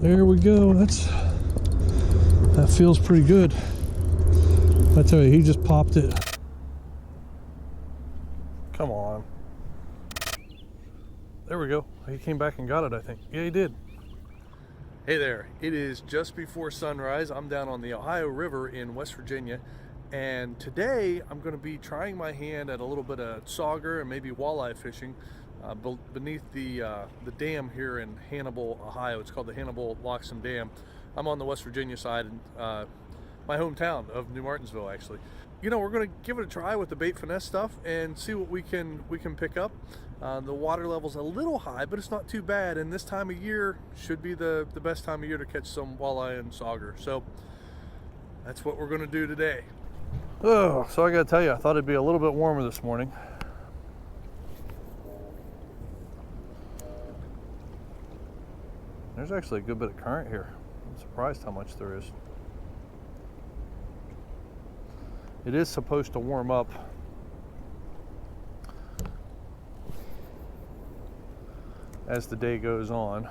There we go. That feels pretty good. I tell you, he just popped it. Come on. There we go. He came back and got it, I think. Yeah, he did. Hey there. It is just before sunrise. I'm down on the Ohio River in West Virginia. And today I'm going to be trying my hand at a little bit of sauger and maybe walleye fishing beneath the dam here in Hannibal, Ohio. It's called the Hannibal Tailwater Dam. I'm on the West Virginia side, my hometown of New Martinsville, actually. You know, we're going to give it a try with the bait finesse stuff and see what we can pick up. The water level's a little high, but it's not too bad. And this time of year should be the best time of year to catch some walleye and sauger. So that's what we're going to do today. Oh, so I got to tell you, I thought it'd be a little bit warmer this morning. There's actually a good bit of current here. I'm surprised how much there is. It is supposed to warm up as the day goes on.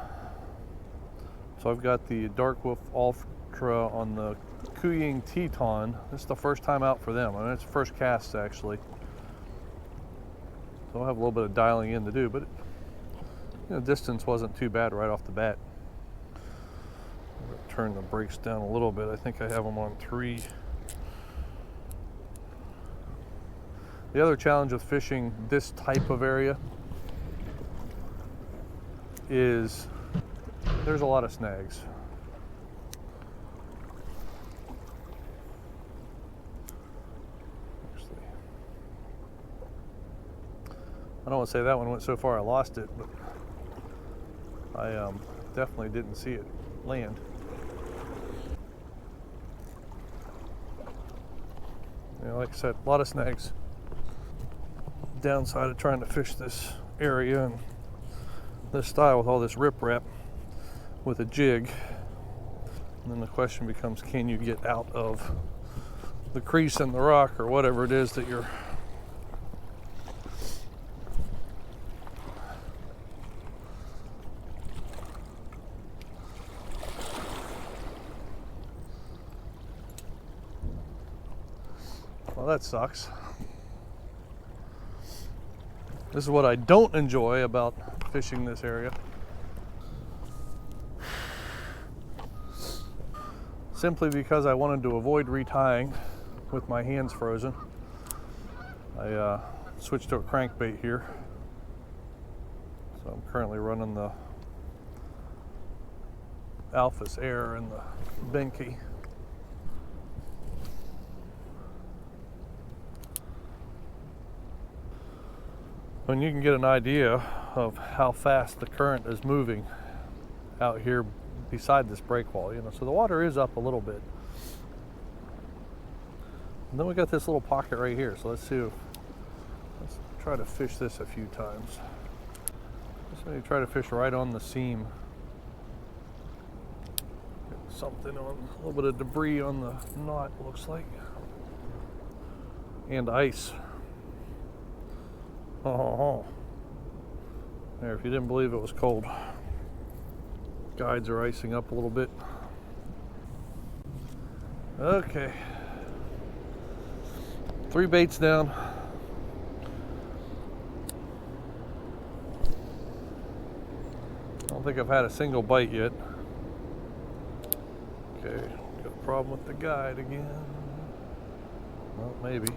So I've got the Dark Wolf Ultra on the Kuying Teton. This is the first time out for them. I mean, it's the first cast actually. So I'll have a little bit of dialing in to do, but distance wasn't too bad right off the bat. Turn the brakes down a little bit. I think I have them on 3. The other challenge with fishing this type of area is there's a lot of snags. Actually, I don't want to say that one went so far I lost it, but I definitely didn't see it land. Like I said, a lot of snags. Downside of trying to fish this area and this style with all this riprap with a jig, and then the question becomes, can you get out of the crease in the rock or whatever it is that you're well, that sucks. This is what I don't enjoy about fishing this area. Simply because I wanted to avoid retying with my hands frozen, I switched to a crankbait here. So I'm currently running the Alphas Air and the Benke. And you can get an idea of how fast the current is moving out here beside this breakwall, so the water is up a little bit. And then we got this little pocket right here, so let's try to fish this a few times. So you try to fish right on the seam. Get something on, a little bit of debris on the knot, looks like. And ice. Oh, there, if you didn't believe it was cold. Guides are icing up a little bit. Okay. 3 baits down. I don't think I've had a single bite yet. Okay, got a problem with the guide again. Well, maybe.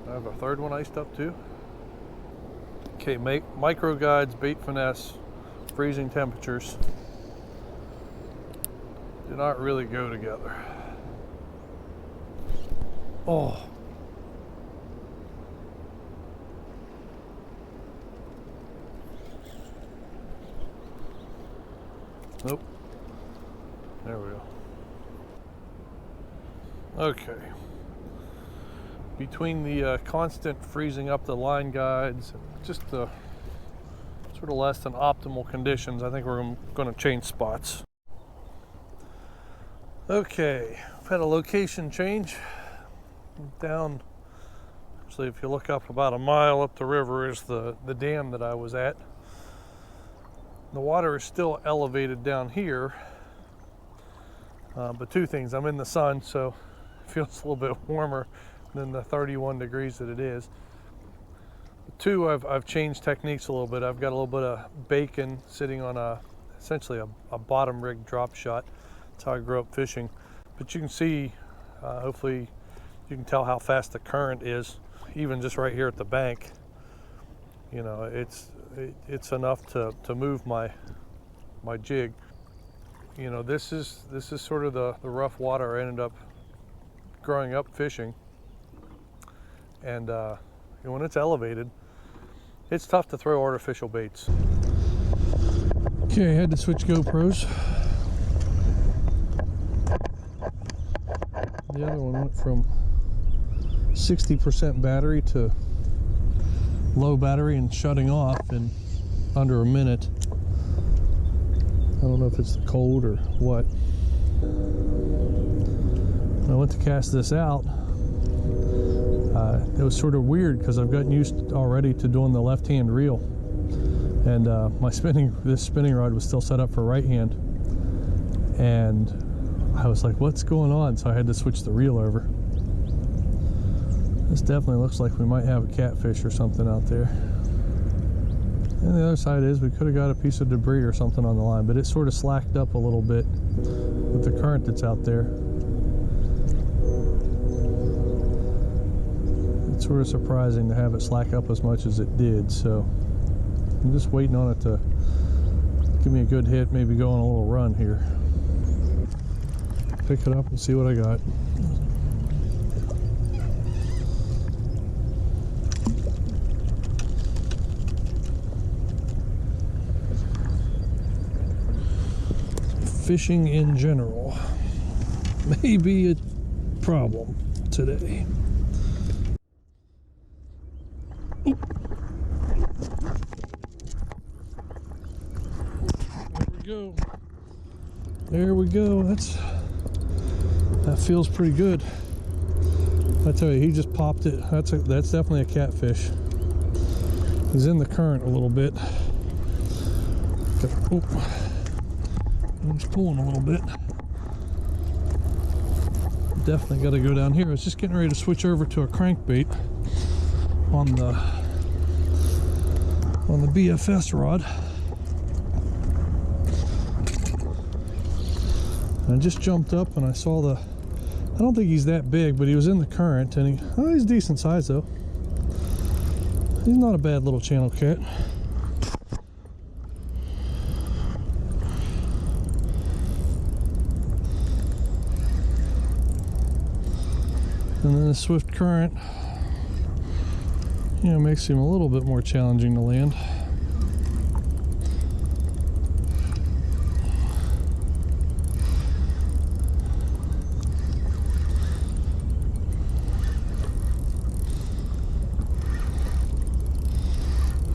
I have a third one iced up too. Okay, micro guides, bait finesse, freezing temperatures do not really go together. Oh. Nope. There we go. Okay. Between the constant freezing up the line guides and just the sort of less than optimal conditions, I think we're going to change spots. Okay, I've had a location change. Down, actually, if you look up about a mile up the river is the dam that I was at. The water is still elevated down here, but two things: I'm in the sun, so it feels a little bit warmer than the 31 degrees that it is. Two, I've changed techniques a little bit. I've got a little bit of bacon sitting on essentially a bottom rig drop shot. That's how I grew up fishing. But you can see, hopefully you can tell how fast the current is, even just right here at the bank. You know, it's enough to move my jig. You know, this is sort of the rough water I ended up growing up fishing. And when it's elevated, it's tough to throw artificial baits. Okay, I had to switch GoPros. The other one went from 60% battery to low battery and shutting off in under a minute. I don't know if it's the cold or what. When I went to cast this out, it was sort of weird because I've gotten used already to doing the left-hand reel, and this spinning rod was still set up for right hand, and I was like, what's going on? So I had to switch the reel over. This definitely looks like we might have a catfish or something out there. And the other side is we could have got a piece of debris or something on the line, but it sort of slacked up a little bit with the current that's out there. It's sort of surprising to have it slack up as much as it did, so I'm just waiting on it to give me a good hit, maybe go on a little run here. Pick it up and see what I got. Fishing in general may be a problem today. There we go. That feels pretty good. I tell you, he just popped it. That's definitely a catfish. He's in the current a little bit. He's pulling a little bit. Definitely got to go down here. I was just getting ready to switch over to a crankbait on the BFS rod. I just jumped up and I saw I don't think he's that big, but he was in the current, and he's decent size though. He's not a bad little channel cat. And then the swift current, makes him a little bit more challenging to land.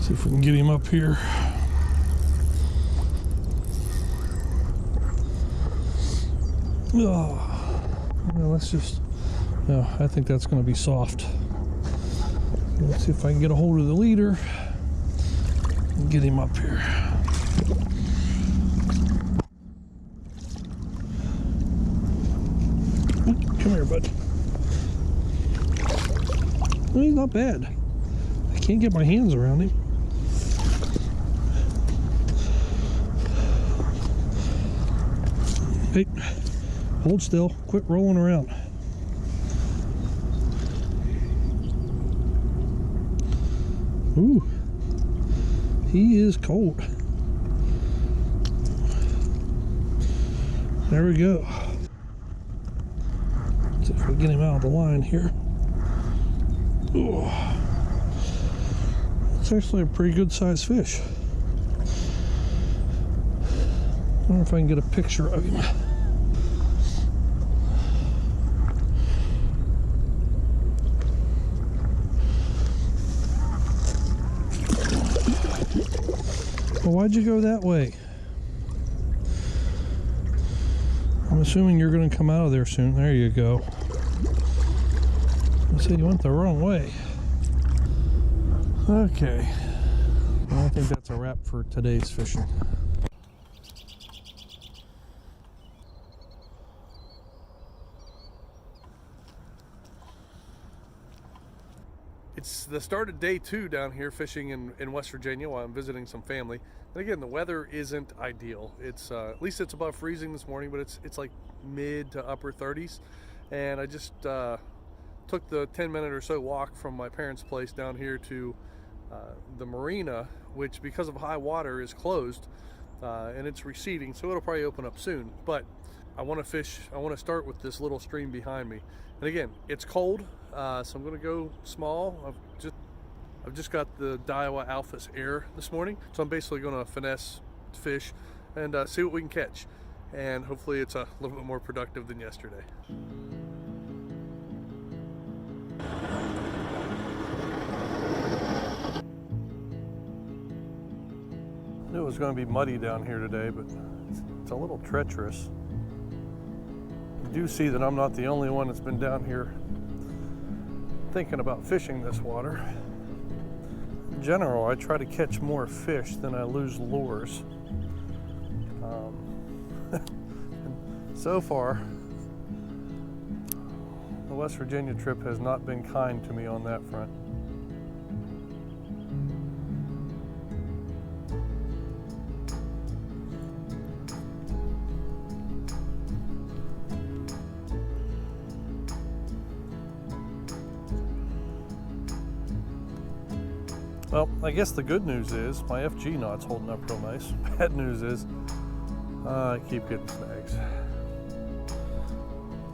See if we can get him up here. Oh, well, let's just. No, I think that's going to be soft. Let's see if I can get a hold of the leader and get him up here. Come here, bud. Well, he's not bad. I can't get my hands around him. Hey, hold still. Quit rolling around. Ooh, he is cold. There we go. Let's see if we get him out of the line here. Ooh, it's actually a pretty good sized fish. I wonder if I can get a picture of him. Well, why'd you go that way? I'm assuming you're going to come out of there soon. There you go. I said you went the wrong way. Okay. Well, I think that's a wrap for today's fishing. It's the start of day 2 down here fishing in West Virginia while I'm visiting some family. And again, the weather isn't ideal. It's at least it's above freezing this morning, but it's like mid to upper 30s. And I just took the 10-minute or so walk from my parents' place down here to the marina, which because of high water is closed, and it's receding, so it'll probably open up soon. But I want to fish. I want to start with this little stream behind me. And again, it's cold, so I'm going to go small. I've just got the Daiwa Alphas Air this morning, so I'm basically going to finesse fish and see what we can catch. And hopefully it's a little bit more productive than yesterday. I knew it was going to be muddy down here today, but it's a little treacherous. You do see that I'm not the only one that's been down here thinking about fishing this water. In general, I try to catch more fish than I lose lures. So far, the West Virginia trip has not been kind to me on that front. Well, I guess the good news is my FG knot's holding up real nice. Bad news is I keep getting snags.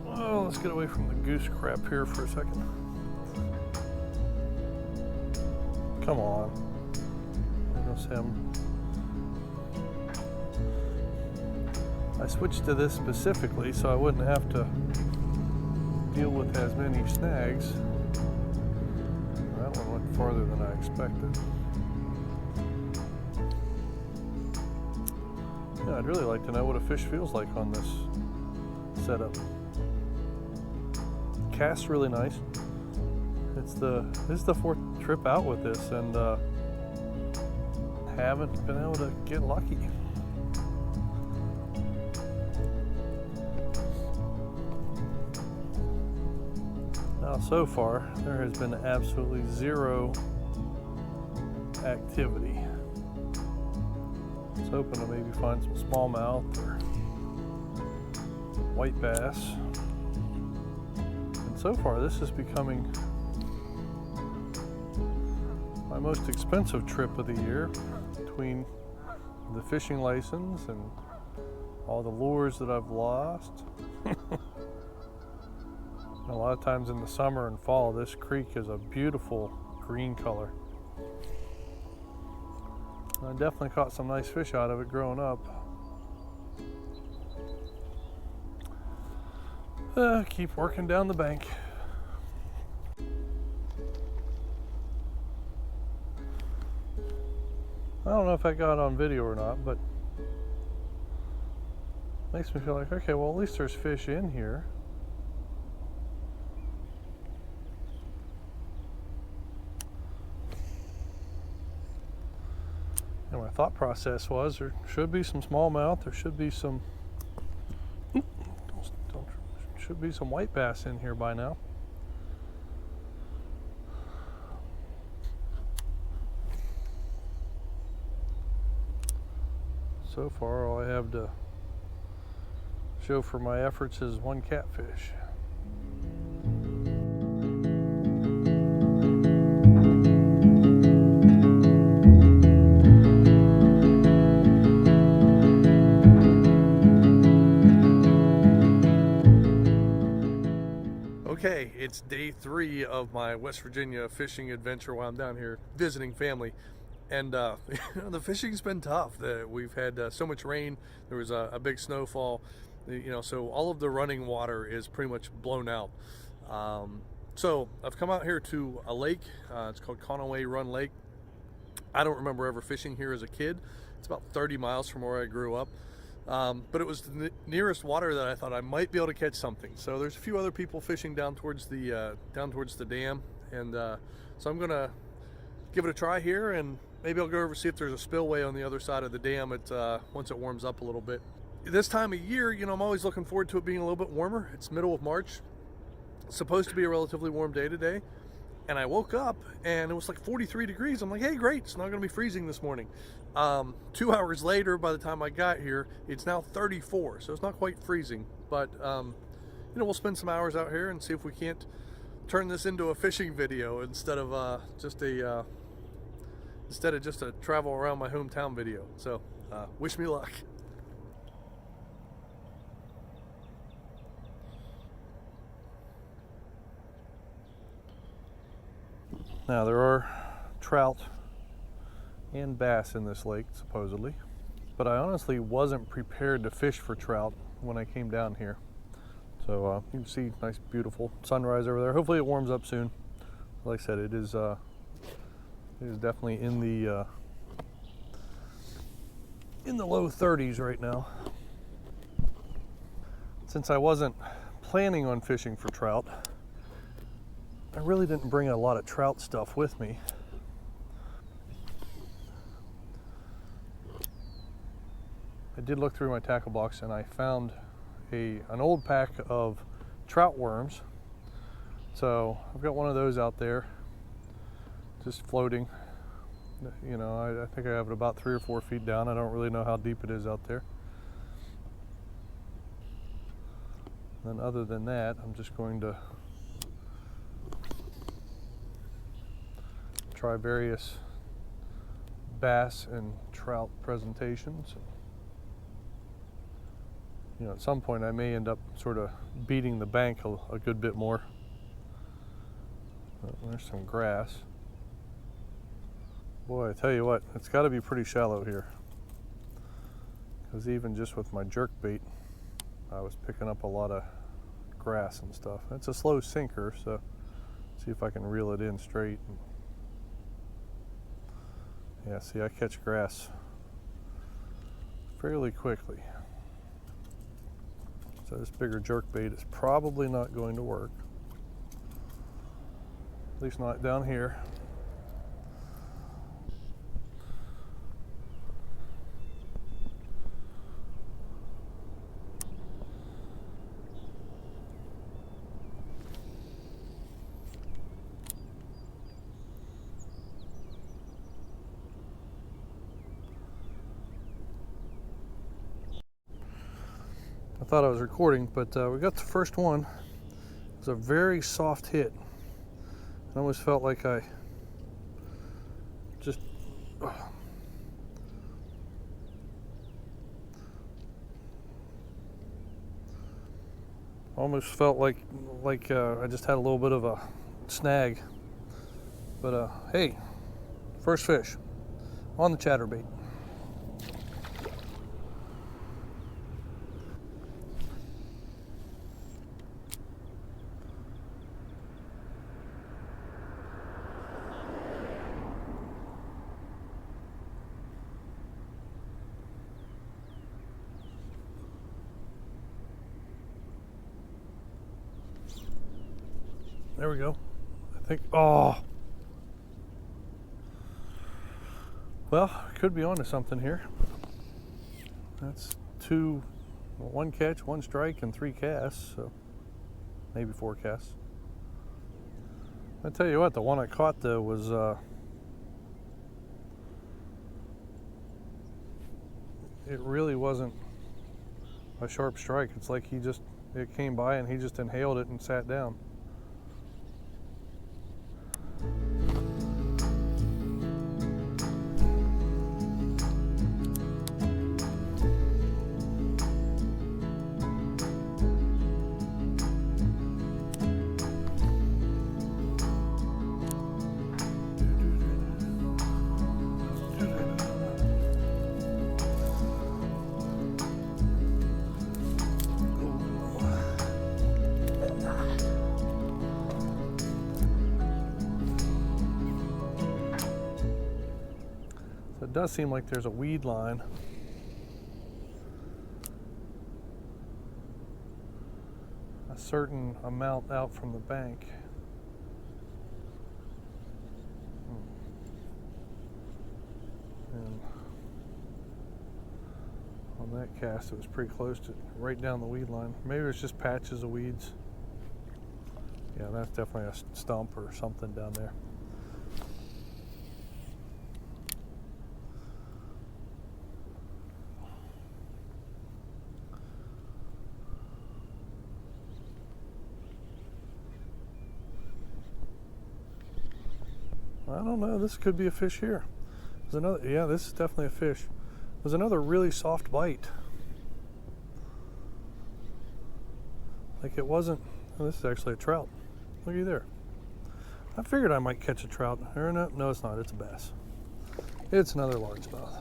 Well, let's get away from the goose crap here for a second. Come on. I don't see him. I switched to this specifically so I wouldn't have to deal with as many snags. That one went farther than I expected. Yeah, I'd really like to know what a fish feels like on this setup. Cast's really nice. This is the 4th trip out with this, and haven't been able to get lucky. Now, so far, there has been absolutely zero activity. I was hoping to maybe find some smallmouth or white bass. And so far, this is becoming my most expensive trip of the year, between the fishing license and all the lures that I've lost. A lot of times in the summer and fall, this creek is a beautiful green color. I definitely caught some nice fish out of it growing up. Keep working down the bank. I don't know if I got on video or not, but makes me feel like, okay, well, at least there's fish in here. And my thought process was there should be some smallmouth, there should be some white bass in here by now. So far, all I have to show for my efforts is one catfish. Okay, it's day 3 of my West Virginia fishing adventure while I'm down here visiting family. And the fishing's been tough. We've had so much rain. There was a big snowfall, so all of the running water is pretty much blown out. So I've come out here to a lake. It's called Conaway Run Lake. I don't remember ever fishing here as a kid. It's about 30 miles from where I grew up. But it was the nearest water that I thought I might be able to catch something. So there's a few other people fishing down towards the dam, and so I'm gonna give it a try here, and maybe I'll go over see if there's a spillway on the other side of the dam once it warms up a little bit. This time of year, I'm always looking forward to it being a little bit warmer. It's middle of March. It's supposed to be a relatively warm day today, And I woke up and it was like 43 degrees. I'm like, hey, great, it's not gonna be freezing this morning. 2 hours later, by the time I got here, it's now 34, so it's not quite freezing. But we'll spend some hours out here and see if we can't turn this into a fishing video instead of just a travel around my hometown video. So wish me luck. Now there are trout and bass in this lake supposedly, but I honestly wasn't prepared to fish for trout when I came down here. So you can see nice beautiful sunrise over there. Hopefully it warms up soon. Like I said, it is definitely in the low 30s right now. Since I wasn't planning on fishing for trout, I really didn't bring a lot of trout stuff with me. I did look through my tackle box and I found an old pack of trout worms. So I've got one of those out there just floating. I think I have it about 3 or 4 feet down. I don't really know how deep it is out there. And then other than that, I'm just going to try various bass and trout presentations. At some point I may end up sort of beating the bank a good bit more. There's some grass. Boy, I tell you what, it's got to be pretty shallow here, because even just with my jerk bait, I was picking up a lot of grass and stuff. It's a slow sinker, so see if I can reel it in straight. Yeah, see, I catch grass fairly quickly. So this bigger jerk bait is probably not going to work. At least not down here. I thought I was recording, but we got the first one. It was a very soft hit. I almost felt like I just almost felt like I just had a little bit of a snag. But hey, first fish on the chatterbait. There we go. I think, oh. Well, could be onto something here. That's one catch, 1 strike, and 3 casts, so maybe 4 casts. I tell you what, the one I caught though was it really wasn't a sharp strike. It's like it came by and he just inhaled it and sat down. It does seem like there's a weed line. A certain amount out from the bank. And on that cast, it was pretty close to right down the weed line. Maybe it's just patches of weeds. Yeah, that's definitely a stump or something down there. I don't know, this could be a fish here. There's another, yeah, this is definitely a fish. There's another really soft bite. Like it wasn't, oh, this is actually a trout. Looky there. I figured I might catch a trout. Or no, it's not, it's a bass. It's another largemouth.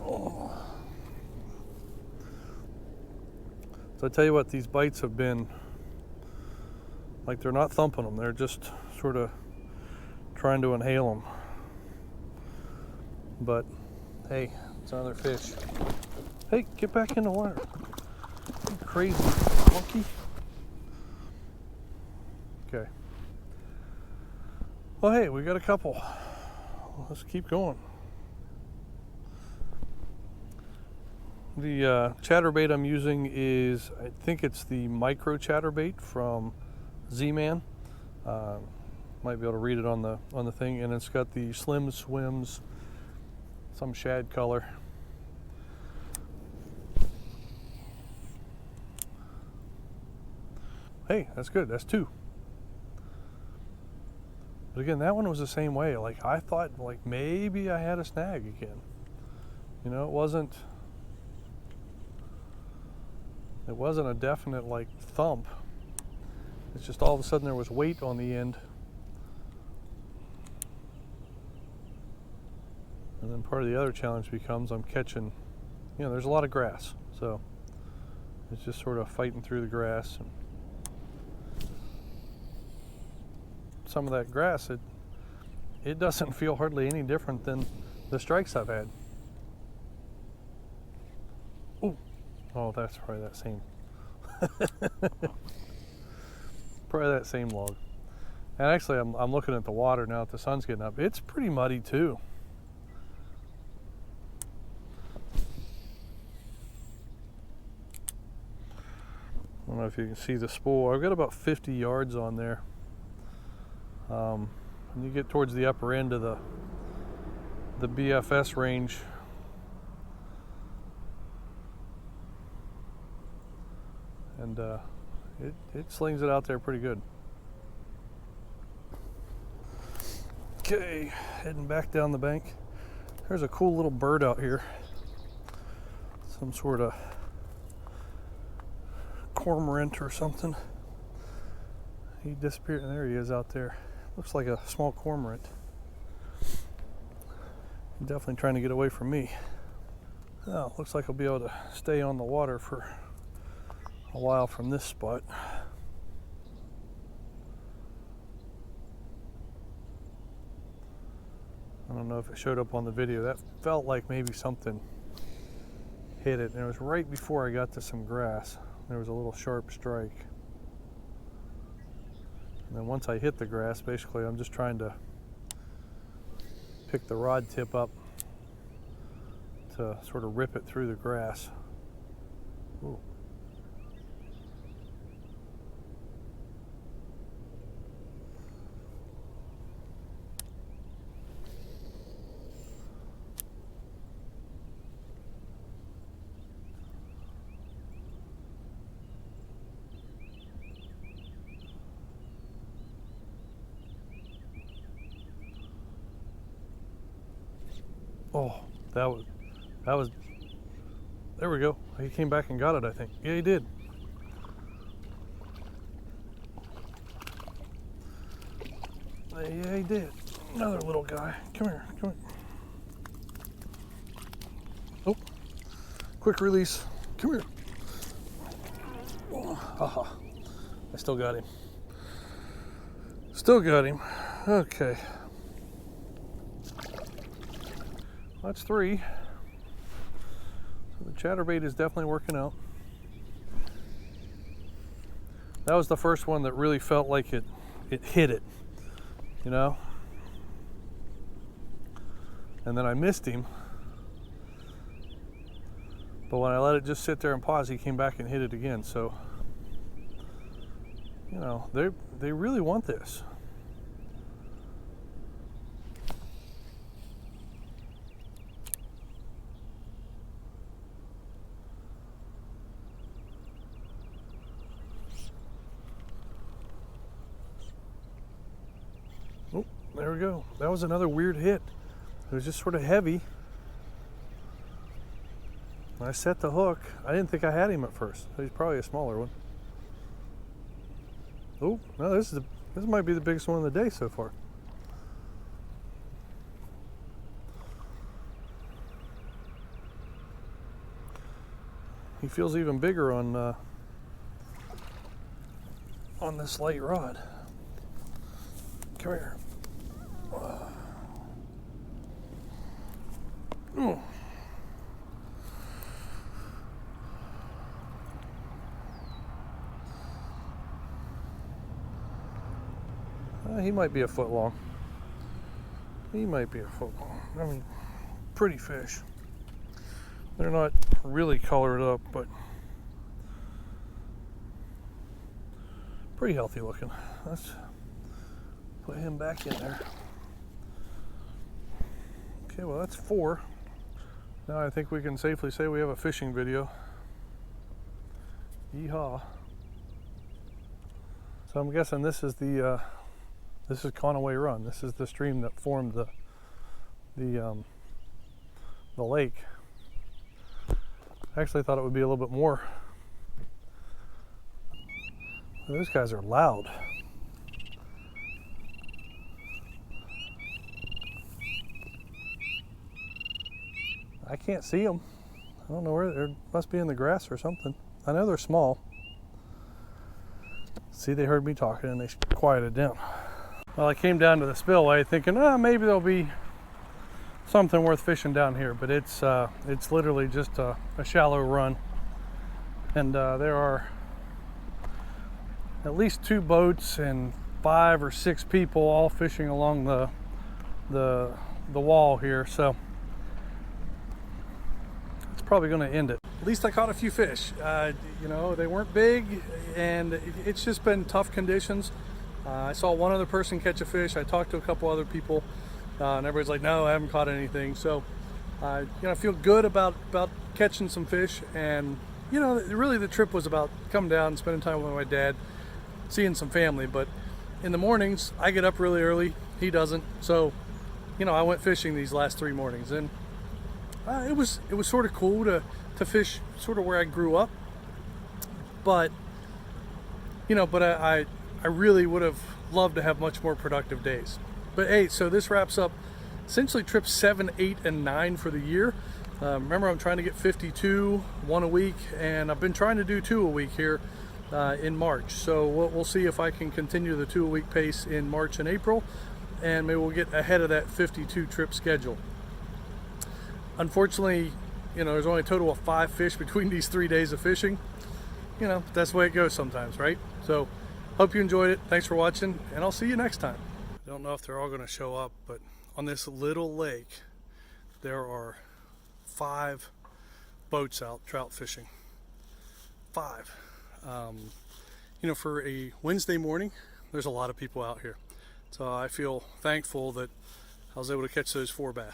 Oh. So I tell you what, these bites have been, like they're not thumping them, they're just sort of trying to inhale them. But hey, it's another fish. Hey, get back in the water. You crazy monkey. Okay. Well, hey, we got a couple. Let's keep going. The chatterbait I'm using is, I think it's the micro chatterbait from Z-Man. Might be able to read it on the thing, and it's got the Slim Swims, some shad color. Hey, that's good. That's two. But again, that one was the same way. Like I thought, like maybe I had a snag again. You know, it wasn't a definite like thump. It's just all of a sudden there was weight on the end. And then part of the other challenge becomes I'm catching, you know, there's a lot of grass. So it's just sort of fighting through the grass. And some of that grass, it doesn't feel hardly any different than the strikes I've had. Ooh. Oh, that's probably that same. Probably that same log. And actually, I'm looking at the water now that the sun's getting up. It's pretty muddy too. I don't know if you can see the spool. I've got about 50 yards on there. When you get towards the upper end of the BFS range, and it slings it out there pretty good. Okay, heading back down the bank. There's a cool little bird out here. Some sort of cormorant or something. He disappeared, and there he is out there. Looks like a small cormorant. Definitely trying to get away from me. Oh, looks like I'll be able to stay on the water for a while from this spot. I don't know if it showed up on the video. That felt like maybe something hit it, and it was right before I got to some grass. There was a little sharp strike. And then once I hit the grass, basically I'm just trying to pick the rod tip up to sort of rip it through the grass. Ooh. Oh, that was, there we go. He came back and got it, I think. Yeah, he did. Yeah, he did. Another little guy. Come here, come here. Oh, quick release. Come here. Oh, haha. I still got him. Still got him. Okay. That's three. So the chatterbait is definitely working out. That was the first one that really felt like it hit it, you know? And then I missed him. But when I let it just sit there and pause, he came back and hit it again. So You know, they really want this. Oh, there we go. That was another weird hit. It was just sort of heavy. When I set the hook, I didn't think I had him at first. He's probably a smaller one. Oh, no, this might be the biggest one of the day so far. He feels even bigger on this light rod. Come here. Oh. He might be a foot long. He might be a foot long. I mean, pretty fish. They're not really colored up, but pretty healthy looking. Let's put him back in there. Okay, well that's 4. Now I think we can safely say we have a fishing video. Yeehaw. So I'm guessing this is Conaway Run. This is the stream that formed the lake. I actually thought it would be a little bit more. Those guys are loud. I can't see them. I don't know where they must be in the grass or something. I know they're small. See, they heard me talking and they quieted down. Well, I came down to the spillway thinking, maybe there'll be something worth fishing down here, but it's literally just a shallow run, and there are at least 2 boats and 5 or 6 people all fishing along the wall here, so it's probably going to end it. At least I caught a few fish. You know, they weren't big, and it's just been tough conditions. I saw one other person catch a fish. I talked to a couple other people, and everybody's like, no, I haven't caught anything. So, you know, I feel good about catching some fish. And, you know, really the trip was about coming down, spending time with my dad, seeing some family. But in the mornings, I get up really early. He doesn't. So, you know, I went fishing these last 3 mornings. And it was sort of cool to fish sort of where I grew up. But, you know, I really would have loved to have much more productive days. But hey, so this wraps up essentially trips 7, 8, and 9 for the year. Remember, I'm trying to get 52, 1 a week, and I've been trying to do 2 a week here in March. So we'll see if I can continue the 2 a week pace in March and April, and maybe we'll get ahead of that 52 trip schedule. Unfortunately, you know, there's only a total of 5 fish between these 3 days of fishing. You know, that's the way it goes sometimes, right? So hope you enjoyed it. Thanks for watching, and I'll see you next time. I don't know if they're all going to show up, but on this little lake, there are 5 boats out trout fishing. 5. You know, for a Wednesday morning, there's a lot of people out here. So I feel thankful that I was able to catch those 4 bass.